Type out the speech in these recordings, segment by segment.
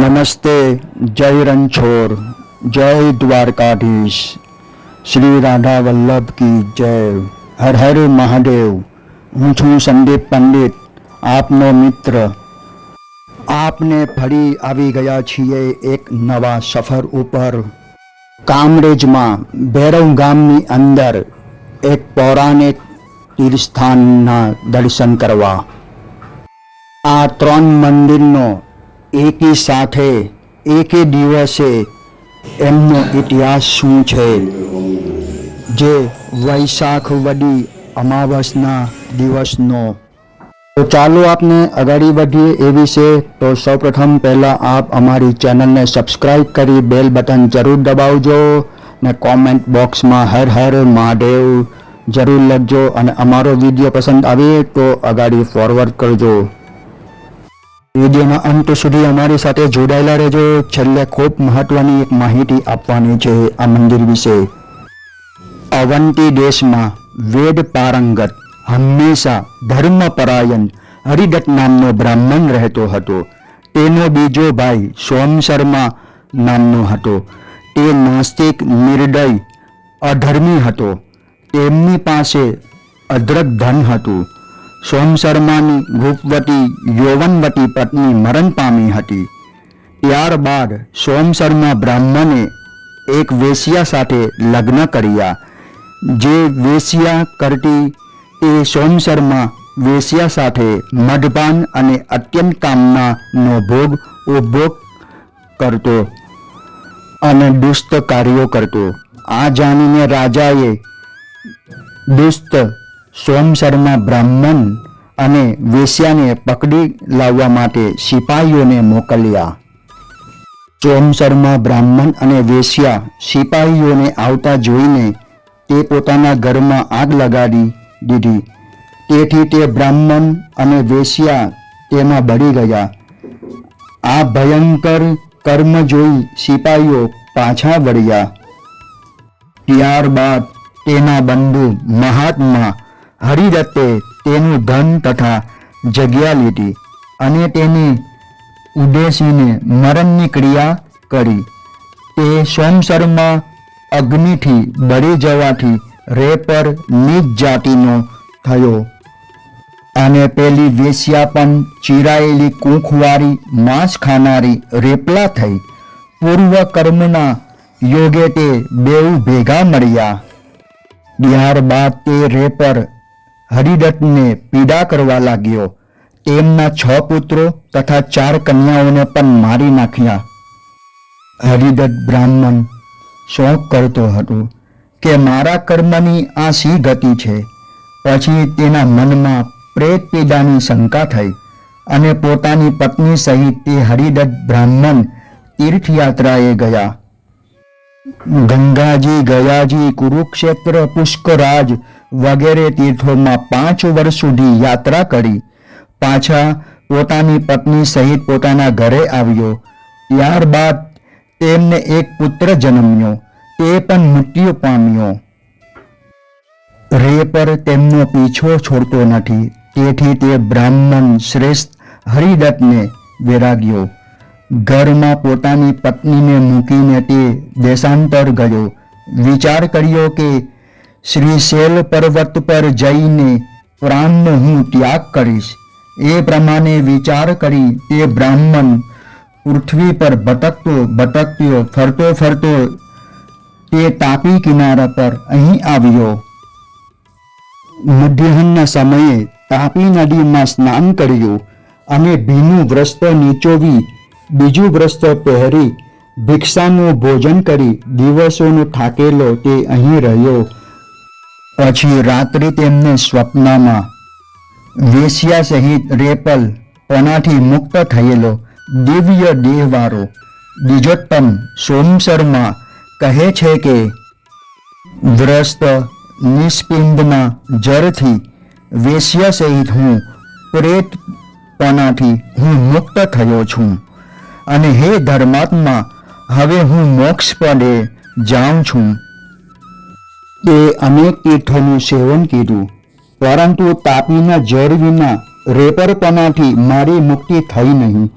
नमस्ते। जय रणछोड़, जय द्वारकाधीश, श्री राधा वल्लभ की जय। हर हर महादेव। હું છું સંદીપ પંડિત, આપનો મિત્ર। આપને ફરી આવી ગયા છીએ એક નવા સફર ઉપર। કામરેજમાં ભૈરવ ગામની અંદર એક પૌરાણિક તીર્થસ્થાનના દર્શન કરવા। આ ત્રણ મંદિરનો એકી સાથે એકે દિવસે એમનો ઇતિહાસ શું છે, જે વૈશાખ વડી અમાવસના દિવસનો। તો ચાલો આપને આગળ વધીએ એ વિશે। તો સૌપ્રથમ પહેલાં આપ અમારી ચેનલને સબસ્ક્રાઈબ કરી બેલ બટન જરૂર દબાવજો ને કોમેન્ટ બોક્સમાં હર હર મહાદેવ જરૂર લખજો અને અમારો વિડીયો પસંદ આવે તો આગળ ફોરવર્ડ કરજો। વિડીયોના અંત સુધી અમારી સાથે જોડાયેલા રહેજો। છેલ્લે ખૂબ મહત્વની એક માહિતી આપવાની છે આ મંદિર વિશે। અવંતી દેશમાં વેદ પારંગત, હંમેશા ધર્મપરાયણ હરિદત્ત નામનો બ્રાહ્મણ રહેતો હતો। તેનો બીજો ભાઈ સોમશર્મા નામનો હતો। તે નાસ્તિક, નિર્દય, અધર્મી હતો। તેમની પાસે અદ્રક ધન હતું। સોમશર્માની રૂપવતી યૌવનવતી પત્ની મરણ પામી હતી। ત્યારબાદ સોમશર્મા બ્રાહ્મણે એક વેશ્યા સાથે લગ્ન કર્યા। જે વેશ્યા કરતી તે સોમશર્મા વેશ્યા સાથે મદપાન અને અત્યંત કામનાનો ભોગ ઉપભોગ કરતો અને દુષ્ટ કાર્યો કરતો। આ જાણીને રાજાએ દુષ્ટ સોમશર્મા બ્રાહ્મણ અને વેશ્યાને પકડી લાવવા માટે સિપાહીઓને મોકલ્યા। સોમશર્મા બ્રાહ્મણ અને વેશ્યા સિપાહીઓને આવતા જોઈને તે પોતાના ઘરમાં આગ લગાડી દીધી। તેથી તે બ્રાહ્મણ અને વેશ્યા તેમાં બળી ગયા। આ ભયંકર કર્મ જોઈ સિપાહીઓ પાછા વળ્યા। ત્યારબાદ તેના બંધુ મહાત્મા હરિદત્તે તેનું ધન તથા જગ્યા લીધી અને તેને ઉદ્દેશીને મરણની ક્રિયા કરી। તે સોમશર્મા અગ્નિથી બળી જવાથી રેપર નીચ જાતિનો થયો અને પેલી વેશ્યા પણ ચીરાયેલી કૂંખવાળી માંસ ખાનારી રેપલા થઈ। પૂર્વ કર્મના યોગે તે બેઉ ભેગા મળ્યા। ત્યારબાદ તે રેપર હરિદત્તને પીડા કરવા લાગ્યો। તેમના 6 પુત્રો તથા 4 કન્યાઓને પણ મારી નાખ્યા। હરિદત્ત બ્રાહ્મણ શોક કરતો હતો કે મારા કર્મની આ શી ગતિ છે। પછી તેના મનમાં પ્રેત પીડાની શંકા થઈ અને પોતાની પત્ની સહિત તે હરિદત્ત બ્રાહ્મણ તીર્થયાત્રાએ ગયા। ગંગાજી, ગયાજી, કુરુક્ષેત્ર, પુષ્કરાજ વગેરે તીર્થોમાં 5 વર્ષ સુધી યાત્રા કરી પાછા પોતાની પત્ની સહિત પોતાના ઘરે આવ્યો। ત્યારબાદ તેમને એક પુત્ર જન્મ્યો। તે પણ મૃત્યુ પામ્યો। રેપર તેમનો પીછો છોડતો નથી, તેથી તે બ્રાહ્મણ શ્રેષ્ઠ હરિદત્તને વૈરાગ્યો। ઘરમાં પોતાની પત્નીને મૂકીને તે દેશાંતર ગયો। વિચાર કર્યો કે શ્રીશૈલ પર્વત પર જઈને પ્રાણનો હું ત્યાગ કરીશ। એ પ્રમાણે વિચાર કરી તે બ્રાહ્મણ પૃથ્વી પર ભટકતો ફરતો ફરતો તે તાપી કિનારા પર અહીં આવ્યો। મધ્યાહનના સમયે તાપી નદીમાં સ્નાન કર્યું અને ભીનું વસ્ત્ર નીચોવી બીજું વસ્ત્ર પહેરી ભિક્ષાનું ભોજન કરી દિવસોનો થાકેલો તે અહીં રહ્યો। પછી રાત્રે તેમને સ્વપ્નમાં વેશ્યા સહિત રેપલ પણાથી મુક્ત થયેલો દિવ્ય દેહવાળો દ્વિજોત્તમ સોમશર્મા કહે છે કે વ્રસ્ત નિષ્પિંડના જળથી વેશ્યા સહિત હું પ્રેતપણાથી હું મુક્ત થયો છું અને હે ધર્માત્મા, હવે હું મોક્ષ પદે જાઉં છું। તે અનેક તીર્થોનું સેવન કીધું, પરંતુ તાપીના જળ વિના રેપરપણાથી મારી મુક્તિ થઈ નહીં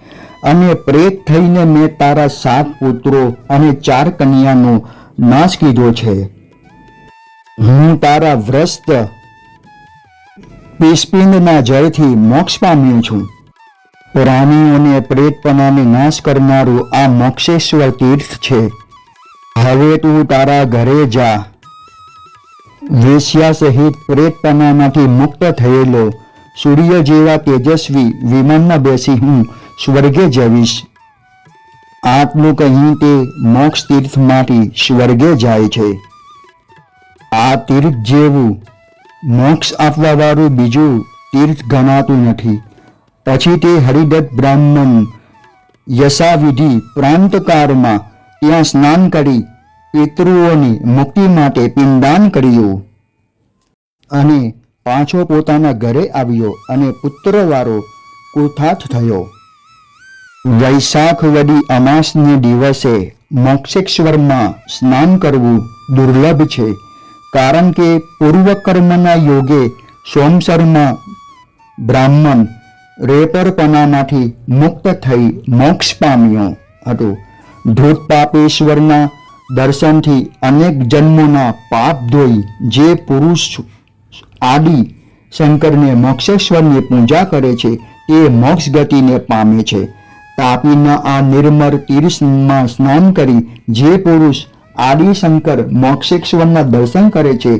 અને પ્રેત થઈને મેં તારા 7 પુત્રો અને 4 કન્યાનો નાશ કીધો છે. હું તારા વ્રસ્ત પિસ્પિંદના જળથી મોક્ષ પામ્યો છું. પ્રાણીઓને પ્રેતપણાને નાશ કરનારું આ મોક્ષેશ્વર તીર્થ છે. હવે તું તારા ઘરે જા. વેશ્યા સહિત પ્રેતપણામાંથી મુક્ત થયેલો સૂર્ય જેવા તેજસ્વી વિમાનમાં બેસી હું સ્વર્ગે જવીશ. આટલું કહી તે મોક્ષ તીર્થમાંથી સ્વર્ગે જાય છે. આ તીર્થ જેવું મોક્ષ આપવાવાળું બીજું તીર્થ ગણાતું નથી. પછી તે હરિદત્ત બ્રાહ્મણ યશાવિધિ પ્રાંતકાળમાં ત્યાં સ્નાન કરી પિતૃઓની મુક્તિ માટે પિંડદાન કર્યું અને પાછો પોતાના ઘરે આવ્યો અને પુત્રવાળો કૃતાર્થ થયો. વૈશાખ વદી અમાસને દિવસે મોક્ષેશ્વરમાં સ્નાન કરવું દુર્લભ છે, કારણ કે પૂર્વકર્મના યોગે સોમસરમાં બ્રાહ્મણ રેપરપણામાંથી મુક્ત થઈ મોક્ષ પામ્યો હતો. ધૂતપાપેશ્વરના દર્શનથી અનેક જન્મોના પાપ ધોઈ જે પુરુષ આદિ શંકરને મોક્ષેશ્વરની પૂજા કરે છે તે મોક્ષ ગતિને પામે છે. તાપીના આ નિર્મળ તીર્થમાં સ્નાન કરી જે પુરુષ આદિશંકર મોક્ષેશ્વરના દર્શન કરે છે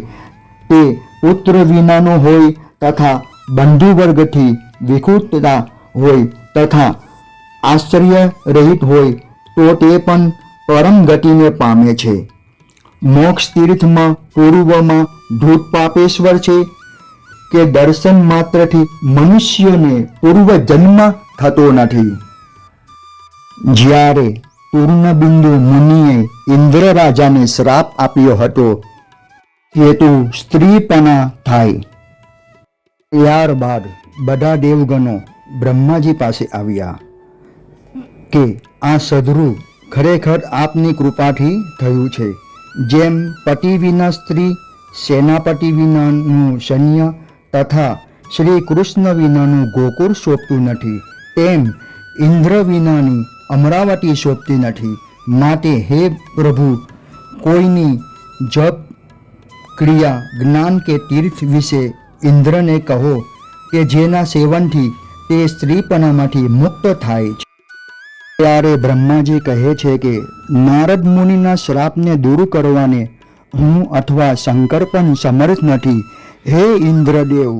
તે પુત્ર વિનાનો હોય તથા બંધુવર્ગથી વિખૂટતા હોય તથા આશ્ચર્ય રહિત હોય તો તે પણ પરમ ગતિને પામે છે. મોક્ષ તીર્થમાં પૂર્વમાં ધૂતપાપેશ્વર છે કે દર્શન માત્રથી મનુષ્યોને પૂર્વ જન્મ થતો નથી. જ્યારે પૂર્ણબિંદુ મુનિએ ઇન્દ્ર રાજાને શ્રાપ આપ્યો હતો કે તું સ્ત્રીપણા થાય, ત્યારબાદ બધા દેવગણો બ્રહ્માજી પાસે આવ્યા કે આ સદરૂ ખરેખર આપની કૃપાથી થયું છે. જેમ પતિ વિના સ્ત્રી, સેનાપતિ વિનાનું સૈન્ય તથા શ્રી કૃષ્ણ વિનાનું ગોકુળ શોભતું નથી, તેમ ઇન્દ્ર વિનાની અમરાવતી શોભતી નથી. માટે હે પ્રભુ, કોઈની જપ ક્રિયા જ્ઞાન કે તીર્થ વિશે ઇન્દ્રને કહો કે જેના સેવનથી તે સ્ત્રીપણામાંથી મુક્ત થાય છે. ત્યારે બ્રહ્માજી કહે છે કે નારદ મુનિના શ્રાપને દૂર કરવાને હું અથવા શંકર પણ સમર્થ નથી. હે ઇન્દ્રદેવ,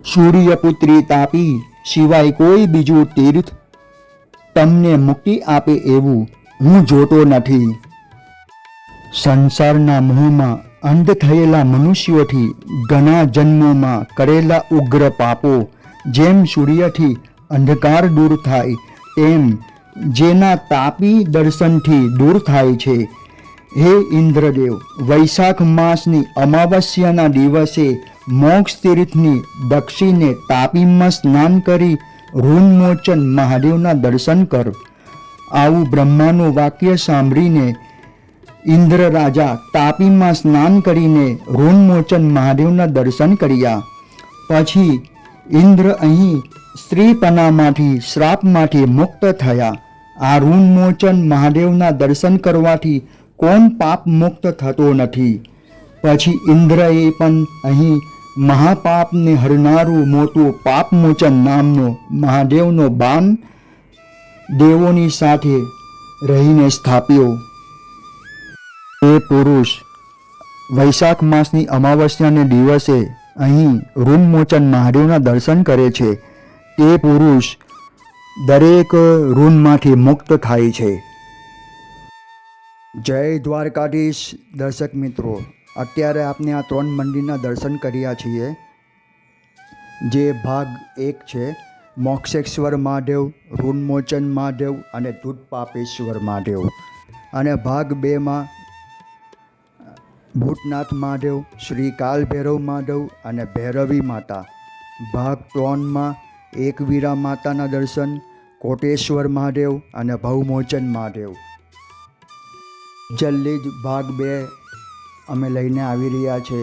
સૂર્યપુત્રી તાપી સિવાય કોઈ બીજું તીર્થ તમને મુક્તિ આપે એવું હું જોતો નથી. સંસારના મોહમાં અંધ થયેલા મનુષ્યોથી ઘણા જન્મોમાં કરેલા ઉગ્ર પાપો જેમ સૂર્યથી અંધકાર દૂર થાય તેમ જેના તાપી દર્શનથી દૂર થાય છે. હે ઇન્દ્રદેવ, વૈશાખ માસની અમાવસ્યાના દિવસે મોક્ષ તીર્થની દક્ષિણે તાપીમાં સ્નાન કરી ઋણમોચન મહાદેવના દર્શન કર. આવું બ્રહ્માનું વાક્ય સાંભળીને ઇન્દ્ર રાજા તાપીમાં સ્નાન કરીને ઋણમોચન મહાદેવના દર્શન કર્યા. પછી ઇન્દ્ર અહીં સ્ત્રીપણામાંથી શ્રાપમાંથી મુક્ત થયા. આ ઋણમોચન મહાદેવના દર્શન કરવાથી કોણ પાપ મુક્ત થતો નથી. પછી ઇન્દ્રએ પણ અહીં મહાપાપને હરનારું મોટું પાપમોચન નામનો મહાદેવનો બાન દેવોની સાથે રહીને સ્થાપ્યો. એ પુરુષ વૈશાખ માસની અમાવસ્યાને દિવસે અહીં ઋણમોચન મહાદેવના દર્શન કરે છે તે પુરુષ દરેક ઋણમાંથી મુક્ત થાય છે. જય દ્વારકાધીશ. દર્શક મિત્રો, અત્યારે આપણે આ 3 મંદિરના દર્શન કર્યા છીએ, જે ભાગ 1 છે મોક્ષેશ્વર મહાદેવ, ઋણમોચન મહાદેવ અને ધૂતપાપેશ્વર મહાદેવ, અને ભાગ 2માં ભૂતનાથ મહાદેવ, શ્રી કાલભૈરવ મહાદેવ અને ભૈરવી માતા. ભાગ 3માં એકવીરા માતાના દર્શન, કોટેશ્વર મહાદેવ અને ભવમોચન મહાદેવ. જલ્દી જ ભાગ 2 અમે લઈને આવી રહ્યા છે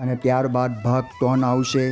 અને ત્યારબાદ ભાગ 3 આવશે.